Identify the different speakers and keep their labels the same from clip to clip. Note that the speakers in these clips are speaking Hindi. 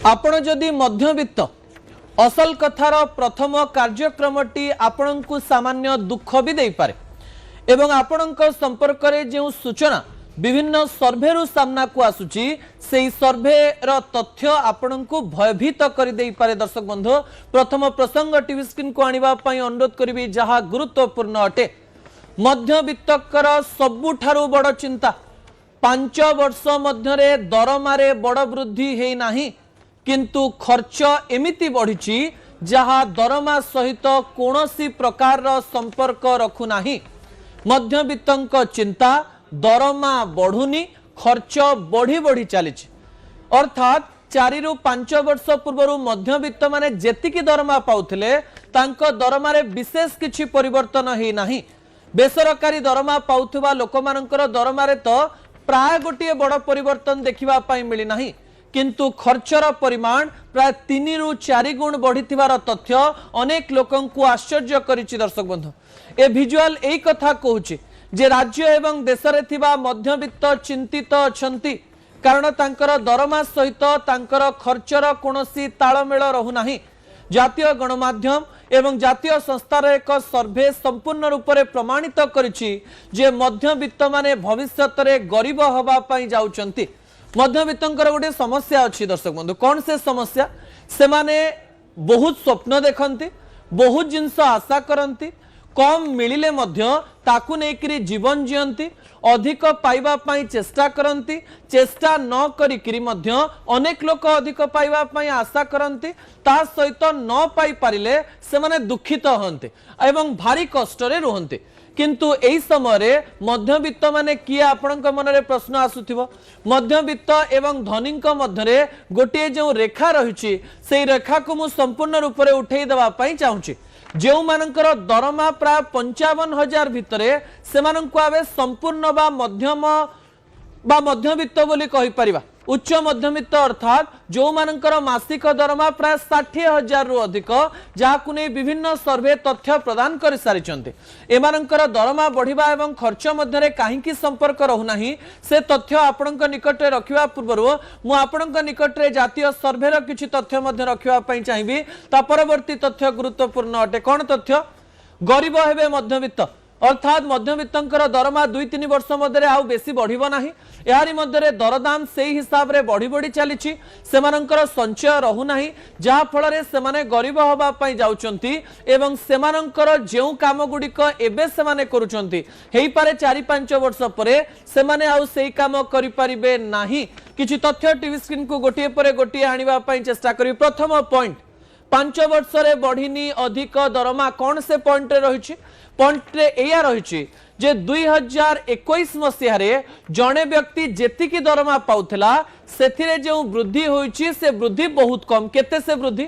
Speaker 1: आपण जदि मध्यवित्त असल कथार प्रथम कार्यक्रमटी आपण को सामान्य दुख भी दे पारे एवं आपण संपर्क में जो सूचना विभिन्न सर्भे सामना को आसुची से सर्भे तथ्य आपण को भयभीत कर दे पारे। दर्शक बंधु प्रथम प्रसंग टीवी स्क्रीन को आनिबा पई अनुरोध करी जहाँ गुरुत्वपूर्ण अटे। मध्यवित्तर सबुठारु बड़ चिंता 5 वर्ष मध्य दरमारे बड़ वृद्धि है नाही किंतु खर्च एमिति बढ़ी जहाँ दरमा सहित कौनसी प्रकार संपर्क रखु नाही। मध्यवित्तंक चिंता दरमा बढ़ुनी खर्च बढ़ी बढ़ी चली अर्थात 4 रु 5 वर्ष पूर्व मध्यवित्त माने जेतिकी दरमा पाउथिले तांको दरमारे विशेष किछि परिवर्तन है नाही। बेसरकारी दरमा पाउथुवा लोकमानंकर दरमारे तो प्राय गोटे बड़ परिवर्तन देखिबा पाई मिली नाही किंतु खर्चर परिमाण प्राय 3 रु 4 गुण बढ़िथिबार तथ्य अनेक लोकन को आश्चर्य करिछि। दर्शक बंधु ए विजुअल एई कथा कहूछि जे राज्य एवं देश रे थिबा मध्यवित्त चिंतित अछंती कारण तांकर दरमा सहित तांकर खर्चर कोनोसी ताळमेळ रहु नाही। जातीय गणमाध्यम एवं जातीय संस्थार एक सर्भे संपूर्ण रूप से प्रमाणित करिछि जे मध्यवित्त माने भविष्यत रे गरीब हवा पई जाउचंती। मध्यवित्तंकर गोटे समस्या अच्छी। दर्शक बंधु कौन से समस्या से माने बहुत स्वप्न देखती बहुत जिनस आशा करती कम मिलिले मध्य ताकू नेकरी जीवन जीवंती अधिक पाइबा पाई चेष्टा करती चेष्टा न करिकरी मध्य अनेक लोक अधिक पाइबा पाई आशा करती ता सहित न पाई पारिले से माने दुखित होते एवं भारी कष्ट रे रुहंते किंतु एई समय मध्यवित्त माने किए आपणक मन रे प्रश्न आसुथिबो। मध्यवित्त एवं धनीक मध्यरे गोटे जो रेखा रही से रेखा को मु संपूर्ण रूप से उठे देवा पई चाहूची। जो मानकर दरमा प्राय 55,000 भितरे से मानक आवे संपूर्ण बा मध्यम बा मध्यवित्त बोली कहि परिबा। उच्च मध्यवित्त अर्थात जो मानकर मासिक दरमा प्राय 60,000 रु अधिक जहाकु नै विभिन्न सर्वे तथ्य प्रदान कर सारिचंते। एमानकर दरमा बढ़िबा एवं खर्च मध्यरे काहींकी संपर्क रहु नाही से तथ्य आपणक निकट रे रखिबा पूर्वरु मु आपणक निकट रे जातीय सर्वे र किछि तथ्य मध्य रखिबा पई चाहिबी। ता परवर्ती तथ्य गुरुत्वपूर्ण अटे। कोन तथ्य गरीब हेबे मध्यवित्त अर्थात मध्यवित्तंकर दरमा 2-3 वर्ष मध्य आउ बेसी बढ़िबो नाही। यारी मध्य दरदाम से हिसाब रे बढ़ी बढ़ी चली सेमानंकर संचय रहु नाही जहा फल रे सेमाने गरीब हवा पई जाउचंती एवं सेमानंकर जेउ काम गुडिक एबे सेमाने करूचंती हेई पारे 4-5 वर्ष परे सेमाने आउ सेई काम करि परिबे नाही। किछि तथ्य टीवी स्क्रीन को गोटिए परे गोटिए आनिबा पई चेष्टा करी। प्रथम पॉइंट 5 वर्ष रे बढ़िनी अधिक दरमा कौन से पॉइंट रे रही पॉइंट रे एया रही जे 2021 मसीह रे जणे व्यक्ति जेतिकी दरमा पाउथला सेथिरे जो वृद्धि होईची से वृद्धि बहुत कम। केते से वृद्धि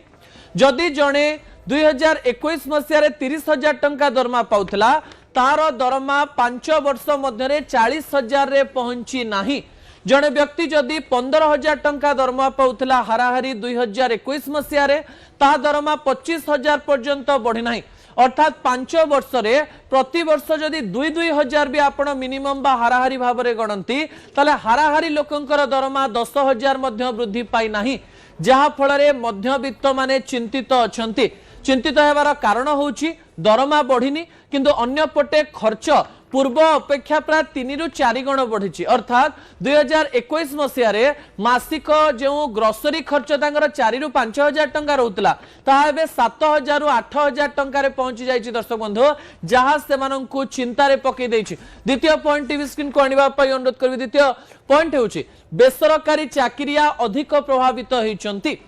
Speaker 1: जदि जणे 2021 मसीह रे 30,000 टंका दरमा पाउथला तार दरमा 5 वर्ष मध्य 40,000 रे पहुंची नाही। जड़े व्यक्ति जदि 15,000 टंका दरमा पाउथला हाराहारी 2021 मसीह रे ता दरमा 25,000 पर्यंत बढ़ी नाही। अर्थात 5 वर्ष रे प्रति वर्ष जदि 2-2,000 भी आपण मिनिमम बा हाराहारी भाव में गणती ताले हाराहारी लोकंकर दरमा 10,000 मध्य वृद्धि पाई नाही जहा फल रे मध्यवित्त माने चिंतित अछंती। चिंतित हेबार कारण होउची दरमा बढ़िनी किंतु अन्य पटे खर्च पूर्व अपेक्षा प्राय 3 रु 4 गुण बढ़ी अर्थात 2021 मसीह रे मासिक जो ग्रोसरी खर्च तांकर 4 रु 5,000 टंका रहउतला ता एबे 7,000 रु 8,000 टंका रे पहुंची जाईची। दर्शक बंधु जहां से माननकु चिंता रे पकई देइची। द्वितीय पॉइंट टीवी स्क्रीन को आनिबा पई अनुरोध करबी। द्वितीय पॉइंट हेउची बेसरकारी चाकरिया अधिक प्रभावित होइचंती।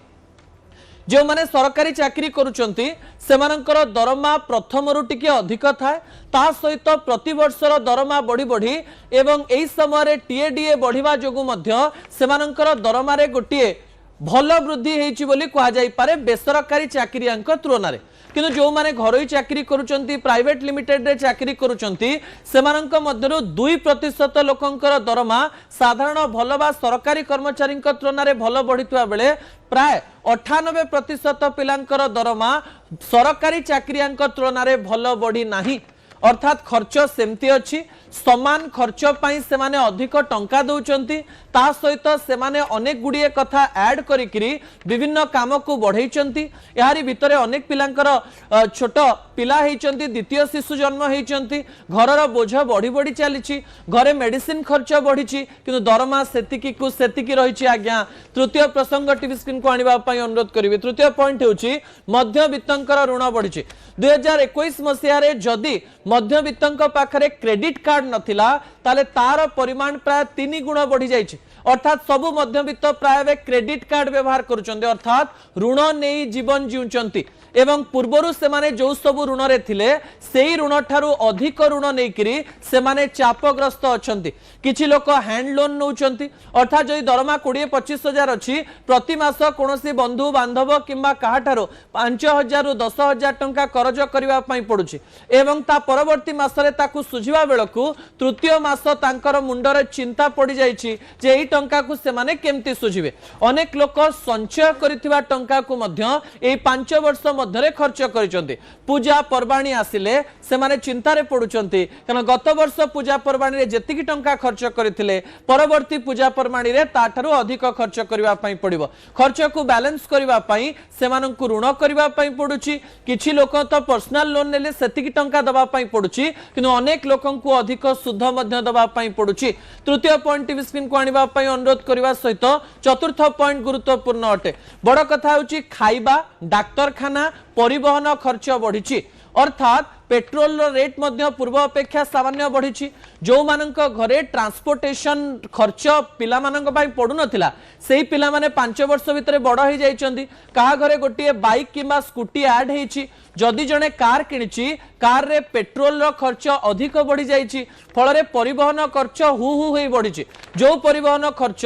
Speaker 1: जो माने सरकारी चाकरी करूचंती सेमानंकर दरमा प्रथम रु टिके अधिक थाए ता सहित प्रति वर्षर दरमा बढ़ी बढ़ी एवं एई समय टीएडीए बढ़िबा जोगु मध्य सेमानंकर दरमा रे गोटिए भल वृद्धि हेइची बोली कहा जाई पारे बेसरकारी चाकरियांक तुलना रे। किंतु जो माने घरोई चाकरी करूचंती प्राइवेट लिमिटेड रे चाकरी करूचंती सेमानंक मध्यरु 2% लोकंकर दरमा साधारण भल बा सरकारी कर्मचारी तुलना रे भल बढ़ितवा बेले प्राय 98% पिलांकर दरमा सरकारी चाकरियांक तुलना रे भल बढ़ी नाही। अर्थात खर्च सेमती अच्छी समान खर्च पाई से माने अधिक टंका दौचंती ता सहित से माने अनेक गुड़िए कथा ऐड करिकरी विभिन्न काम को बढ़ाई यारी भितरे अनेक पिलांकर छोट पिला होइचंती द्वितीय शिशु जन्म होइचंती घरर बोझ बढ़ी बढ़ी चली घरे मेडिसिन खर्च बढ़ी किंतु दरमा सेतिकी को सेतिकी रही आज्ञा। तृतीय प्रसंग टीवी स्क्रीन को आनिबा पई अनुरोध करिवे। तृतीय पॉइंट होची मध्यवित्तंकर ऋण बढ़ी 2021 मसीह रे जदि मध्यवित्तंक पाखरे क्रेडिट कार्ड नथिला ताले तार परिमाण प्राय 3 गुण बढ़ी जाइछि अर्थात सबु मध्यवित्त प्राय क्रेडिट कार्ड व्यवहार करुचंती अर्थात ऋण नहीं जीवन जीउचंती एवं पूर्वरु से माने जो सबु ऋण रे थिले सेही ऋण ठारू अधिक ऋण नेकिरी से माने चापग्रस्त अछंती किछि लोक हैंड लोन नउचंती अर्थात जदि दरमा 20-25 हजार अछि प्रति मास कोनोसी बंधु बांधव किंबा काहा ठारू 5000 रु 10000 टंका कर्ज करिवा पई पडुछि एवं ता परवर्ती मासरे ताकू सुझिवा बेलकू तृतीय मास तांकर मुंडरे चिंता पड़ी जाइछि जे एही टंका को से माने केमती सुझिबे। अनेक लोक संचय करिथिबा टंका को मध्य एही 5 वर्ष मध्यरे खर्च करिसंती पूजा पर्बाणी आसिले से माने चिंता रे पडुचंती कारण गत वर्ष पूजा पर्बाणी रे जेतिकी टंका खर्च करिथिले परवर्ती पूजा पर्बाणी रे ताठारु अधिक खर्च करिवा पई पडिबो खर्च को बैलेंस करिवा पई सेमानंकु ऋण करिवा पई पडुची किछि लोक तो पर्सनल लोन नेले सेतिकी टंका दबा पई पडुची किंतु अनेक लोकंकु अधिक सुध मध्य दबा पई पडुची। तृतीय पॉइंट टीवी स्क्रीन को आनिबा पई अनुरोध करिवा सहित चतुर्थ पॉइंट गुरुत्वपूर्ण अटे बड़ कथा होची खाइबा डाक्तरखाना परिवहन खर्च बढ़ी अर्थात पेट्रोल रेट मध्य पूर्व अपेक्षा सामान्य बढ़ी जो मानक घरे ट्रांसपोर्टेशन खर्च पिला मानक पाई पड़ू नथिला सेही पिला माने 5 वर्ष भितर बड़ हो जाइछंती कहा घरे गोटे बाइक किंबा स्कूटी ऐड हेछि जदि जने कार किनिछि कार रे पेट्रोल रो खर्च अधिक बढ़ी जाइछि फल रे परिवहन खर्च हु हु होई बढ़ी जो परिवहन खर्च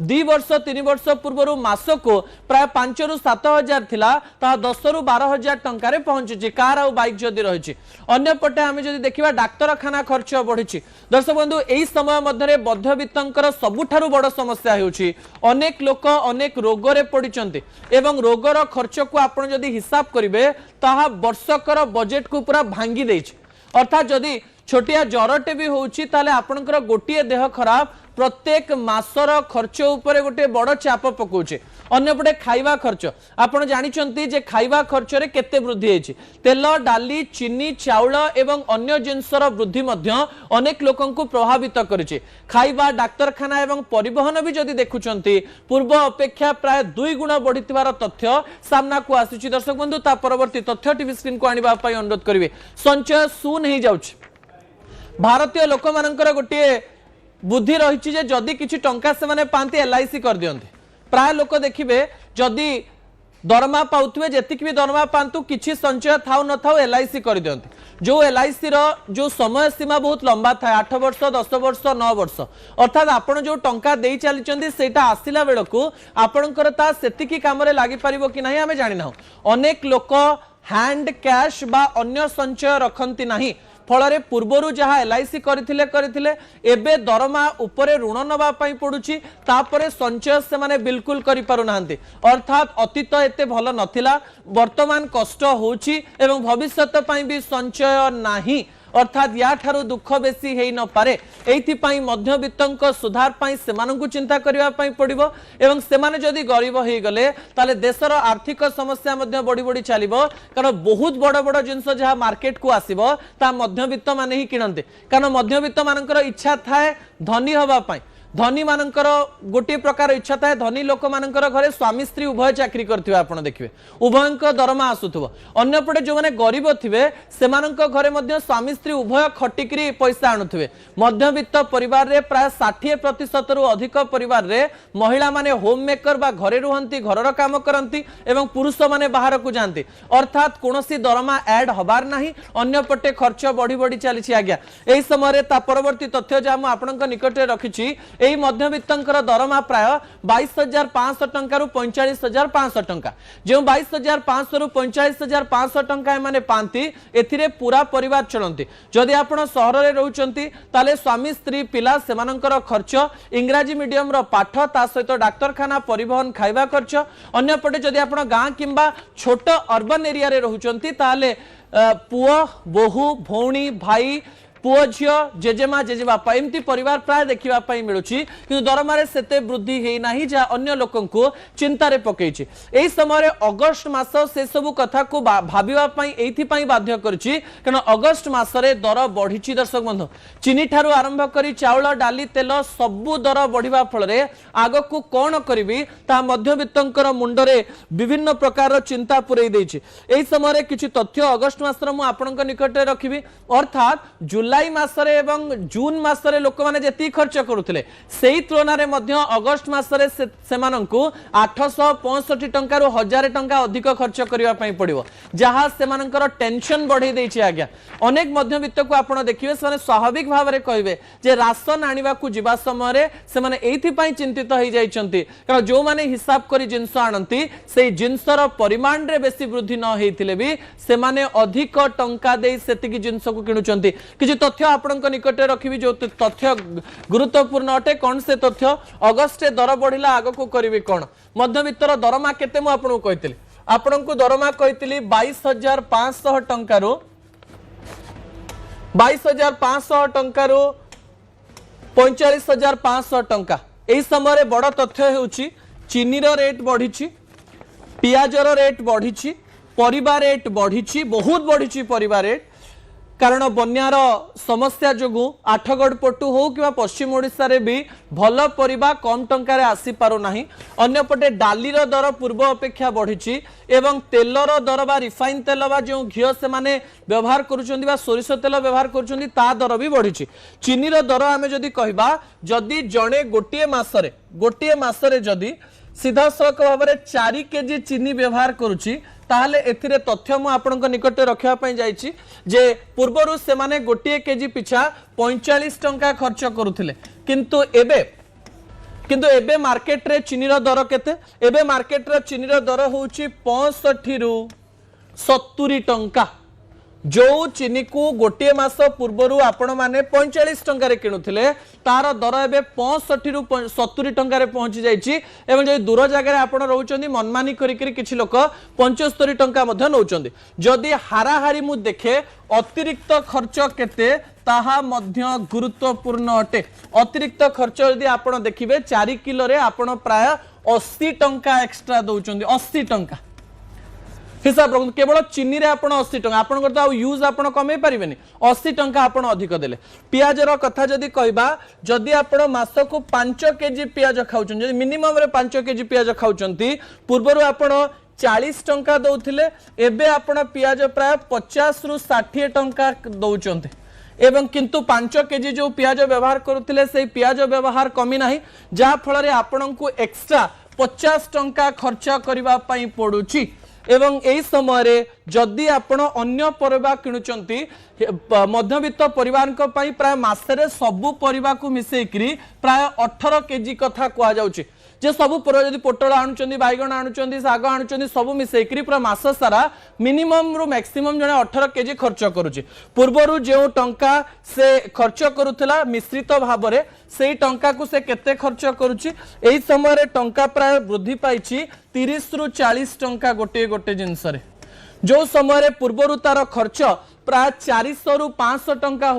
Speaker 1: 2 वर्ष 3 वर्ष पूर्व मासको प्राय 5 रु 7 हजार थिला ता 10 रु 12 हजार टंका रे पहुंची कार आ बाइक जदि रहिछि। अन्य पटे आमे जदि देखिबा डाक्तरखाना खर्च बढ़ी दर्शक बंधु एही समय मध्यरे मध्यवित्तंकर सबुठारु बड़ समस्या हेउछि अनेक लोक अनेक रोग रे पडिचंती एवं रोगर खर्च को आपण जदि हिसाब करिवे ताहा वर्षकर बजेट को पूरा भांगी देछि अर्थात जदि छोटिया जरटे भी होउछि ताले आपनकर गोटिए देह खराब प्रत्येक मासर खर्च उपरे गोटे बड़ चाप पकाउछे। अन्यपटे खाइबा खर्च आपण जानिचंती जे खाइबा खर्च रे केते वृद्धि हेछि तेल डाली चीनी चाउल एवं अन्य जिनसर वृद्धि मध्य अनेक लोकंकु प्रभावित करिछि खाइबा डाक्तरखाना एवं परिवहन भी जदि देखुचंती पूर्व अपेक्षा प्राय 2 गुण बढ़िथिबार तथ्य सामना को आसीछि। दर्शक बंधु ता परवर्ती तथ्य टीवी स्क्रीन को आनिबा पई अनुरोध करिवे। संचय शून्य हे जाउछि भारतीय लोक मानकर गोटे बुद्धि रही जे जदि किछि टंका से माने पांती एलआईसी कर दियंती प्राय लोक देखिबे जदि दरमा पाउथुवे जेतिक भी दरमा पांतु किछि संचय थाउ न थाउ एलआईसी कर दियंती जो एलआईसी रो जो समय सीमा बहुत लंबा था 8 वर्ष 10 वर्ष 9 वर्ष अर्थात आपण जो टंका देई चलीचंती सेटा आसिला बेलकू आपणकर ता सेतिकी काम रे लागि परिबो कि नाही हमें जानि ना अनेक लोक हैंड कैश बा अन्य संचय रखंती नाही फल पूर्वर जहाँ एलआईसी करथिले एबे दरमा उपरे ऋण नबा पई पडुची तापरे संचय से माने बिल्कुल करि पारु नाहंती अर्थात अतीत एते भल नथिला वर्तमान कष्ट होउची एवं भविष्यत पई भी संचय नाही अर्थात या ठारू दुख बेसी हेई न पारे एथि पई मध्यवित्तंक सुधार पई सेमानंकु चिंता करिवा पई पडिबो एवं सेमाने जदि गरीब हेई गले ताले देशर आर्थिक समस्या मध्य बड़ी बड़ी चलिबो कारण बहुत बड़ बड़ जिंस जहा मार्केट को आसीबो ता मध्यवित्त माने ही किनंते कारण मध्यवित्त मानकर इच्छा थाए धनी हवा पई धनी मानकर गोटे प्रकार इच्छा थाए धनी लोक मानकर घरे स्वामी स्त्री उभय चाकरी करथिबे आपण देखिबे उभयंक दरमा आसुथबो अन्यपटे जो माने गरीब थिबे सेमानंक घरे मध्य स्वामी स्त्री उभय खटिकरी पैसा आणुथबे मध्यवित्त परिवार रे प्राय 60% रु अधिक परिवार रे महिला माने होम मेकर बा घरे रुहंती घरर काम करंती एवं पुरुष माने बाहर को जानती अर्थात कोनोसी दरमा ऐड हबार नाही अन्यपटे खर्च बढ़ी बढ़ी चलीछि आज्ञा एही समय ता परवर्ती तथ्य जे हम आपनक निकट रे रखिछि एई मध्यवित्तंकर दरमा प्राय 22,500 टंका रु 45,500 टंका जो 22,500 रु 45,500 टंका माने पांती एथिरे पूरा परिवार चलंती जदि आपण सहर रे रहउचंती ताले स्वामी स्त्री पिला सेमानंकर खर्च इंग्राजी मीडियम रो पाठ ता सहित डाक्तरखाना परिवहन खाइबा खर्च अन्य पटे जदि आपण गां किंबा छोट अर्बन एरिया रे रहउचंती ताले पुओ बोहू भौणी भाई पुओ झियो जेजेमा जेजेबापा एमती परिवार प्राय देखा मिलूँ कि दरमार सेते वृद्धि होना जहाँ अन्य लोक चिंतार पकई यही समय अगस्ट मास से सबू कथा को भावाई बाध्य कारण अगस्ट मसरे दर बढ़ी दर्शक बंधु चीनी ठारू आरंभ कर चाउल डाली तेल सबू दर बढ़िया फल आग को कौन करी मध्यवित्तर मुंडरे विभिन्न प्रकार चिंता पुरई यही समय किसी तथ्य अगस्ट मसर मुझे निकट रखी अर्थात जुलाई मासरे एवं जून मासरे लोक माने जेती खर्च करुथिले सेही तुलना रे मध्य अगस्ट मासरे सेमानंकु 865 टंका रु 1000 टंका अधिक खर्च करिवा पई पड़िवो जहां सेमानंकर टेंशन बढ़ी देछि आज्ञा अनेक मध्यवित्त को आपण देखिबे से स्वाभाविक भाव रे कहिबे जे राशन आनिबा को जिबा समय रे से माने एथि पई चिंतित होई जाइछंती कारण जो माने हिसाब करी जिंस आनंती सेही जिंसर परिमाण रे बेसी वृद्धि न हेतिले भी से माने अधिक टंका देई सेतिकी जिंस को किनुचंती किछि तथ्य आपणक निकट रखी जो तथ्य गुरुत्वपूर्ण अटे कौन से तथ्य अगस्ट दर बढ़िला आग को करी कौन मध्यवित्तर दरमा केते मु आपन कहितली आपन को दरमा कहितली 22,500 टंका रो 22,500 टंका रो 45,500 टंका एही समय रे बड़ तथ्य हेउची चीनी रो रेट बढ़ी पियाज रो रेट बढ़ी परिबा रेट बढ़ी बहुत बढ़ी परिबा रेट कारण बन्यार समस्या जोगु आठगढ़ पटु हो कि पश्चिम ओडिशा रे भी भल परिबा कम टंका रे आसी पारो नाही अन्य पटे डालीर दर पूर्व अपेक्षा बढ़ी एवं तेलर दर बा रिफाइन तेल बा जो घिओ से माने व्यवहार करूचंदी बा सोरिष तेल व्यवहार करूचंदी ता दर भी बढ़ी चीनीर दर आमे जदी कहबा जदी जणे गोटिए मासरे जदी सीधा सड़क भाव में 4 केजी चीनी व्यवहार करुची ताहले एथिरे तथ्य मु आपनक निकट रखिया पई जाईची जे पूर्वरु से माने गोटिए केजी पिछा 45 टंका खर्च करुथिले किंतु एबे मार्केट रे चीनीर दर केते एबे मार्केट रे चीनीर दर होउची 65 रु 70 टंका जो चीनी को गोटे मास पूर्व आपण माने 45 टंका रे किनुथिले तार दर एबे 65 रु 70 टंका रे पहुंची जाईची एवं जो दूर जगह आपण रहउचंदी मनमानी करी किछि लोक 75 टंका मध्ये नउचंदी जदि हाराहारी मु देखे अतिरिक्त खर्च केते ताहा मध्य गुरुत्वपूर्ण अटे अतिरिक्त खर्च यदि आपण देखिबे 4 किलो रे आपण प्राय 80 टंका एक्स्ट्रा दउचंदी 80 टंका हिसाब रखु केवल चीनी रे आपण 80 टंका आपण तो यूज आपण कमे पारिबेनी 80 टंका आपण अधिक देले पियाज रो कथा जदी कहबा जदी आपण मास को 5 केजी पियाज खाउचन जदी मिनिमम रे 5 केजी पियाज खाउचंती पूर्वरु आपण 40 टंका दउथिले एबे आपण पियाज प्राय 50 रु 60 टंका दउचंते एवं किंतु 5 केजी जो पियाज व्यवहार करुथिले से पियाज व्यवहार कमी नाही जा फल रे आपण को एक्स्ट्रा 50 टंका खर्च करबा पई पडुची एवं यही समय रे जदि आपण अन्य परिबा किणुचंती मध्यवित्त परिवार को पाई प्राय मासरे सबु परिबा को मिसेकरी प्राय 18 केजी कथा कुआ जाउची जे सबु पर जदि पोटल आणुचंदी बाइगण आणुचंदी साग आणुचंदी सबु मिसेकरी प्राय मास सारा मिनिमम रु मैक्सिमम जने 18 केजी खर्च करूची पूर्वरु जे टंका से खर्च करूथला मिश्रित भाव रे सेही टंका को से केते खर्च करूची एही समय रे टंका प्राय वृद्धि पाइची 30 रु 40 टंका गोटे जिनस रे जो समय पूर्वर तार खर्च प्राय 400 रु 500 टंका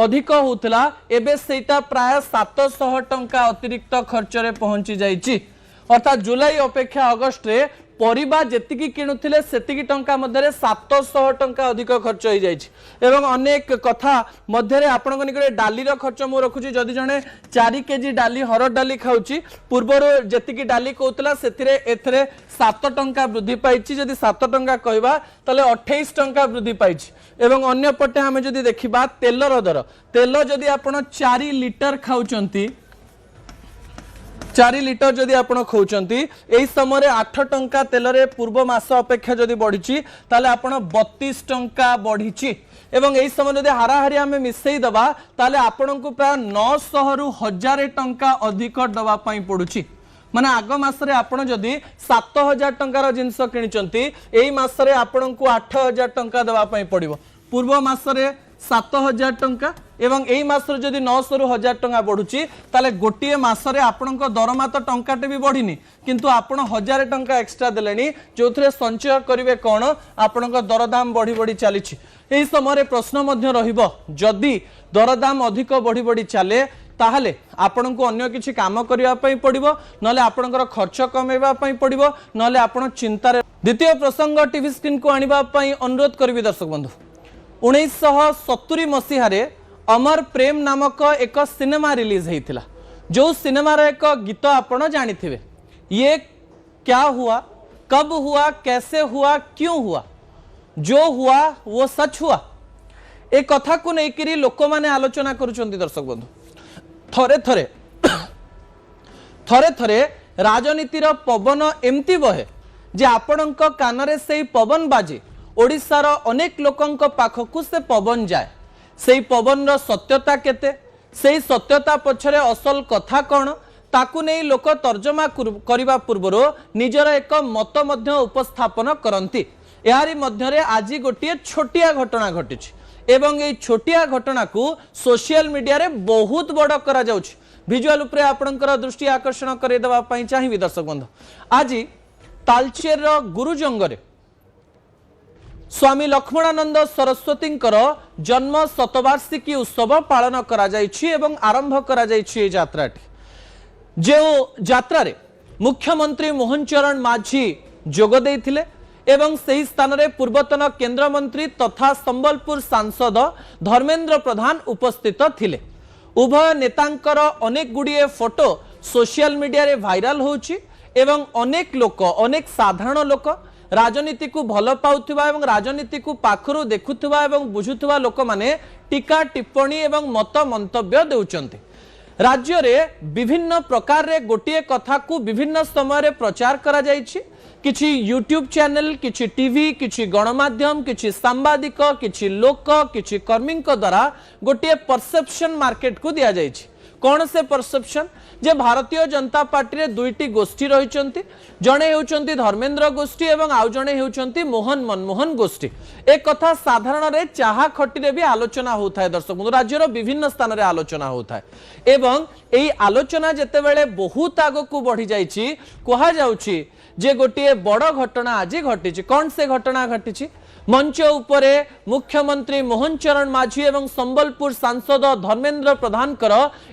Speaker 1: अधिक होता एबे सेटा प्राय 700 टंका अतिरिक्त खर्च रे पहुंची जाइची अर्थात जुलाई अपेक्षा अगस्ट रे परिबा जेतिकी किणुथिले सेतिकी टंका मध्यरे 700 टंका अधिक खर्च हो जाइछि एवं अनेक कथा मध्यरे आपनक निकटे डाली रो खर्च मो रखुची जदि जने 4 केजी डाली हरड डाली खाउची पूर्वर जेतिकी डाली कहउतला सेतिरे एथरे 7 टंका वृद्धि पाइछि जदि 7 टंका कहबा तले 28 टंका वृद्धि पाइछि एवं अन्य पटे हमें जदि देखिबा तेलर दर तेल जदि आपण 4 लिटर खाउचंती 4 लिटर जदि आपण खोचंती एई समय 8 टंका तेल रे पूर्व मास अपेक्षा जदि बढ़ी ताले आपण 32 टंका बढ़ी एवं एई समय जदि हाराहारी आमे मिसई दबा ताले आपण को प्राय 900 रु 1000 टंका अधिक दबा पई पडुची माने आग मासरे आपण जदि 7000 टंकार जिंस किनिचंती एई मासरे आपण को 8000 टंका दबा पई पड़िबो पूर्व मासरे 7000 टंका एवं एई मासरे जदि 900 रु 1000 टंका बढ़ुची ताले गोटिए मासरे आपण को दरमा तो टंकाटे भी बढ़िनी किंतु आपण 1000 टंका एक्स्ट्रा देलेनी जोथरे संचय करिवे कोन आपण को दरदाम बढ़ी बढ़ी चलीछि एई समय प्रश्न मध्य रहिबो जदि दरदाम अधिक बढ़ी बढ़ी चले ताहले आपण को अन्य किछि काम करिवा पई पड़िबो नले आपणकर खर्च कमेवा पई पड़िबो नले आपण चिंता रे द्वितीय प्रसंग टीवी स्क्रीन को आनिबा पई अनुरोध करबी दर्शक बंधु 1970 मसीह रे अमर प्रेम नामक एक सिनेमा रिलीज होता जो सिनेमार एक गीत आपण जानिथिबे ये क्या हुआ कब हुआ कैसे हुआ क्यों हुआ जो हुआ वो सच हुआ ए कथा को लेकर लोक माने आलोचना करुचंती दर्शक बंधु थरे थरे थरे थरे राजनीतिर पवन एमती बहे जे आपणक कानरे से पवन बाजे ओडिशार अनेक लोकंक पाखकु से पवन जाए से पवन रो सत्यता केते से सत्यता पछरे असल कथा कौन ताकु नहीं लोक तर्जमा करिबा पूर्वरो निजर एक मत मध्य उपस्थापन करंती यारी मध्यरे आज गोटे छोटिया घटना घटिछि एवं ए छोटिया घटना को सोशल मीडिया रे बहुत बड़ करा जाउछि विजुअल उपरे आपनकर दृष्टि आकर्षण करे देबा पई चाहिबी दर्शक बंधु आज तालचेर रो गुरुजंगरे स्वामी लक्ष्मणानंद सरस्वती जन्म शतवार्षिकी उत्सव पालन करा जाइछि एवं आरंभ करा जाइछि ए यात्राटी जो यात्रा रे मुख्यमंत्री मोहन चरण माझी जोग देइथिले एवं सही स्थान रे पूर्वतन केंद्र मंत्री तथा संबलपुर सांसद धर्मेंद्र प्रधान उपस्थित थिले उभय नेतांकर अनेक गुड़िए फोटो सोशल मीडिया रे वायरल होउछि एवं अनेक लोक अनेक साधारण लोक राजनीति को भल पाउथिबा एवं राजनीति को पाखरु देखुथिबा एवं बुझुथिबा लोक माने टीका टिप्पणी एवं मत मंतव्य देउचंती राज्य रे विभिन्न प्रकार रे गोटिए कथा को विभिन्न समय रे प्रचार करा जाइछि किछि यूट्यूब चैनल किछि टीवी किछि गणमाध्यम किछि सांबादिक किछि लोक किछि कर्मीक द्वारा गोटिए परसेप्शन मार्केट को दिया जाइछि कौन से परसेप्शन जे भारतीय जनता पार्टी रे दुईटी गोष्ठी रहिचंती जणे हेउचंती धर्मेंद्र गोष्ठी एवं आउ जणे हेउचंती मोहन मनमोहन गोष्ठी एक कथा साधारण रे चाहा खटी रे भी आलोचना होता दर्शक बंधु राज्यर विभिन्न स्थान रे आलोचना होता एवं एई आलोचना जेते बेले बहुत आगो को बढ़ी जाइछि कहा जाउछि जे गोटिए बड़ घटना आज घटी कौन से घटना घटी मंच उपरे मुख्यमंत्री मोहन चरण माझी एवं संबलपुर सांसद धर्मेंद्र प्रधान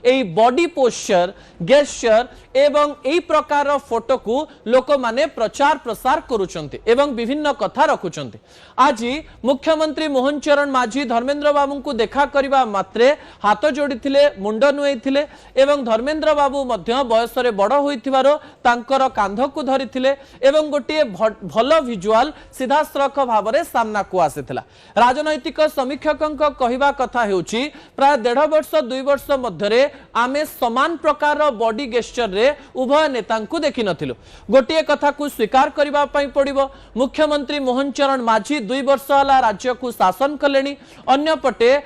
Speaker 1: एई बॉडी पोस्चर गेस्चर एवं एई प्रकार फोटो को लोक माने प्रचार प्रसार करुचंती एवं विभिन्न कथा रखुचंती आज मुख्यमंत्री मोहन चरण माझी धर्मेंद्र बाबू को देखा करबा मात्रे हाथ जोड़ीथिले मुंड नुएथिले एवं धर्मेंद्र बाबू मध्य बयस रे बड़ होइथिबारो तांकर कांध को धरिथिले एवं गोटे भल विजुअल सीधा सड़क भाव में सामना को आसीथिला राजनैतिक समीक्षकंक कहिबा कथा हेउची प्राय 1.5 वर्ष 2 वर्ष मध्यरे आमे समान प्रकार बॉडी गेस्चर रे उभय नेतांकु देखि नथिलु गोटे कथा को स्वीकार करिबा पई पड़िबो मुख्यमंत्री मोहन चरण माझी 2 वर्ष हला राज्य को शासन कलेनी अन्य पटे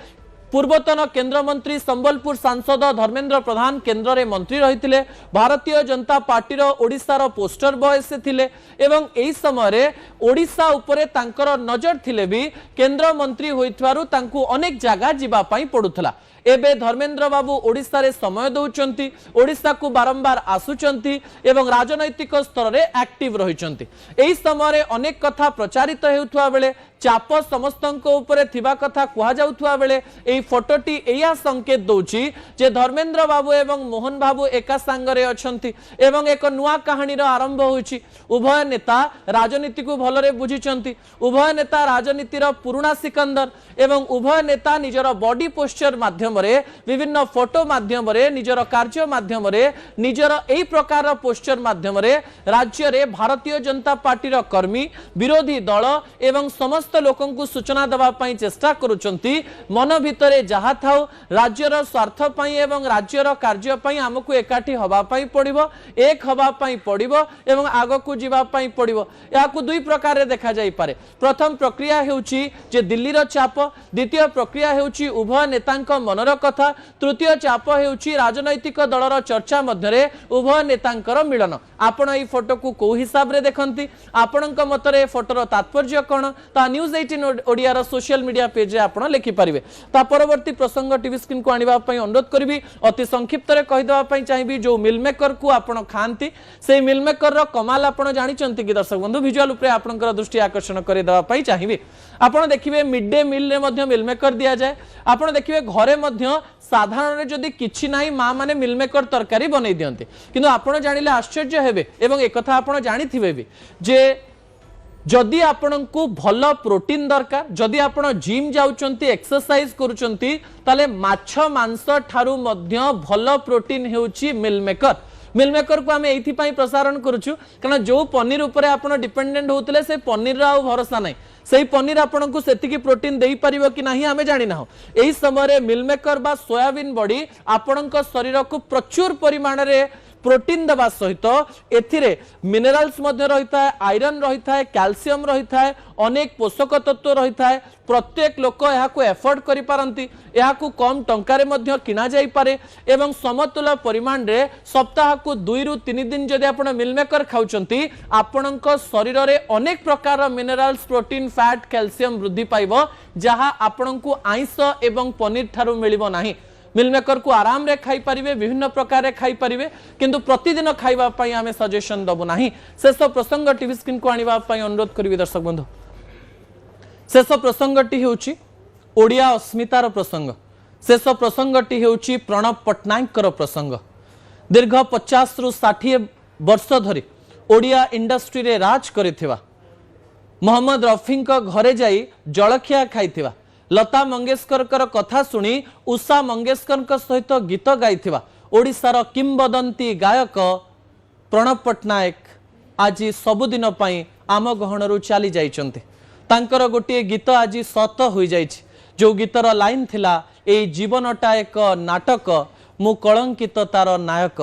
Speaker 1: पूर्वतन केंद्र मंत्री संबलपुर सांसद धर्मेंद्र प्रधान केंद्र रे मंत्री रहिथिले भारतीय जनता पार्टी ओडिशार पोस्टर बॉय से थिले एवं एई समय रे ओडिशा उपरे तांकर नजर थिले भी केंद्र मंत्री होइथवारु तांकु अनेक जगह जिबा पई पडुथला एबे धर्मेंद्र बाबू ओडिशा रे समय दउचंती ओडिशा को बारंबार आसुचंती एवं राजनैतिक स्तर रे एक्टिव रहिचंती एई समय रे अनेक कथा प्रचारित हेउथवा बेले चाप समस्तंक उपरे थिबा कथा कुहा जाउथवा बेले एई फोटोटी एया संकेत दउची जे धर्मेंद्र बाबू एवं मोहन बाबू एका संगरे अछंती एवं एक नुआ कहानी रो आरंभ होइची उभय नेता राजनीति को भलरे बुझिचंती उभय नेता राजनीतिर पुराना सिकंदर एवं उभय नेता निजर बॉडी पोस्चर माध्यम माध्यम विभिन्न फोटो माध्यम निजर कार्य माध्यम निजर एई प्रकार पोस्टर माध्यम राज्य रे भारतीय जनता पार्टी कर्मी विरोधी दल एवं समस्त लोकं को सूचना देवा पई चेष्टा करुचंती मन भितरे जहा थाउ राज्यर स्वार्थ पई एवं राज्यर कार्य पई हमकु एकाठी हवा पई पड़िबो एक हवा पई पड़िबो एवं आगो को जीवा पई पड़िबो याकु दुई प्रकार रे देखा जाई पारे प्रथम प्रक्रिया हेउची जे दिल्ली रो चाप द्वितीय प्रक्रिया हेउची उभय नेतांक मनर कथा तृतीय चाप हेउची राजनैतिक दलर चर्चा मध्यरे उभय नेतांकर मिलन आपण एई फोटो को को हिसाब रे देखंती आपणक मतरे फोटोर तात्पर्य कोन ता न्यूज 18 ओडिया रो सोशल मीडिया पेज रे आपण लिखि परिबे ता परवर्ती प्रसंग टीवी स्क्रीन को आनिबा पई अनुरोध करबी अति संक्षिप्त रे कहि देबा पई चाहिबी जो मिल मेकर को आपण खांती से मिल मेकर रो कमाल आपण जानि चंती कि दर्शक बंधु विजुअल ऊपर आपनकर दृष्टि आकर्षण करि देबा पई चाहिबी आपण देखिबे मिड डे मील रे मध्य मिल मेकर दिया जाय आपण देखिबे घरे मध्य साधारण जदि किछि नाही मां माने मिल मेकर तरकारी बनै दियंते किंतु आपण जानिले आश्चर्य हेबे एवं एक कथा आपण जानिथिबे भी जे जदि आपण को भल प्रोटीन दरकार जदि आपण जिम जाउचंती एक्सरसाइज करूचंती ताले माछ मांस ठारू मध्य भल प्रोटीन हेउची मिल मेकर को आमे एथि पई प्रसारण करूछु कारण जो पनीर ऊपर आपण डिपेंडेंट होतले से पनीर रा भरोसा नाही सेही पनीर आपण को सेतिकी प्रोटीन देई परिबो कि नाही आमे जानि ना एही समय मिल मेकर बा सोयाबीन बॉडी आपण शरीर को प्रचुर परिमाण रे प्रोटीन दबा सहित एथिरे मिनरल्स मध्य रहिता है आयरन रहिता है कैल्शियम रहिता है अनेक पोषक तत्व रहिता है प्रत्येक लोक यहाको एफोर्ड करि पारंती यहाको कम टंकारे मध्य किना जाई पारे एवं समतुल परिमाण रे सप्ताह को 2 रु 3 दिन जदि आपण मिल मेकर खाउचंती आपणक शरीर रे अनेक प्रकार मिनरल्स प्रोटीन फैट कैल्शियम वृद्धि पाइबो जहा आपणको आइंस एवं पनीर थारु मिलिबो नाही मिल मेकर को आराम रे खाई परिवे विभिन्न प्रकार रे खाई परिवे किंतु प्रतिदिन खाइबा पई आमे सजेशन दबो नाही शेष प्रसंग टीवी स्क्रीन को आनिबा पई अनुरोध करिवे दर्शक बंधु शेष प्रसंगटी हेउची ओडिया अस्मितार प्रसंग शेष प्रसंगटी हेउची प्रणव पटनायकर प्रसंग दीर्घ 50 रु 60 वर्ष धरी ओडिया इंडस्ट्री रे राज करिथिबा मोहम्मद रफी घरे जाई जलखिया खाइथिबा लता मंगेशकर कथा शुणी उषा मंगेशकर सहित गीत गाइथिबा ओडिशार किंबदंती गायक प्रणव पटनायक आज सबुदिन पई आम गहणरू चली जाइचंती तांकर गोटे गीत आज सत हो जाइछि जो गीतर लाइन थिला ए जीवनटा एक नाटक मु कलंकित तार नायक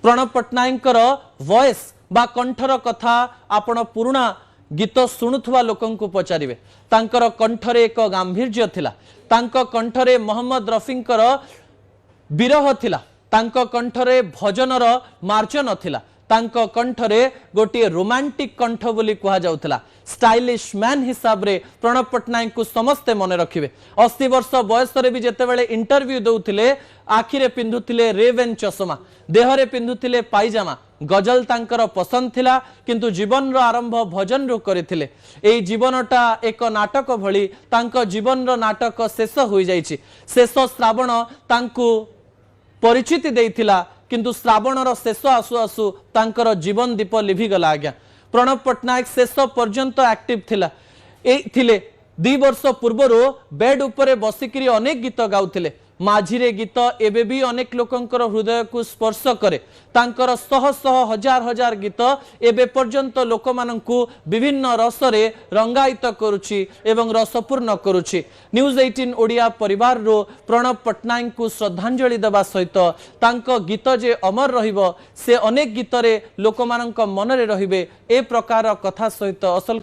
Speaker 1: प्रणव पटनायकर वॉइस बा कंठर कथा आपण पुराना गीत शुणुवा लोकं को पचारिबे तांकर कंठरे एक गांभीर्य थिला तांको कंठरे मोहम्मद रफींकर विरह थिला तांको कंठरे भजनर मार्जन थिला तांको कंठरे गोटे रोमांटिक कंठ बोली कहा जाउथला स्टाइलिश मैन हिसाब रे प्रणव पटनायक को समस्ते मन रखिबे 80 वर्ष बयस रे भी जेते बेले इंटरव्यू दउथिले आखिरे पिंधुथिले रेवेन चश्मा देहरे पिंधुथिले पायजामा गजल तांकर पसंद थिला किंतु जीवन रो आरंभ भजन रो करिथिले एई जीवनटा एक नाटक भली तांको जीवन रो नाटक शेष होई जाईछि शेष श्रावण तांको परिचिति देइथिला किंतु श्रावण रो शेष आसु आसु तांकर जीवन दीप लिभि गला आज्ञा प्रणव पटनायक शेष पर्यंत एक्टिव थिला ए थिले 2 वर्ष पूर्वरो बेड ऊपर बसिकिरी अनेक गीत गाउथिले माझीरे गीत एबे भी अनेक लोकंकर हृदय को स्पर्श करे तांकर शह शह हजार हजार गीत एबे पर्यंत लोकमानंकु विभिन्न रसरे रंगायित करुछि एवं रसपूर्ण करुछि न्यूज 18 ओडिया परिवार रो प्रणव पटनायक को श्रद्धांजलि देबा सहित तांको गीत जे अमर रहिबो से अनेक गीतरे लोकमानंक मनरे रहिबे ए प्रकार कथा सहित असल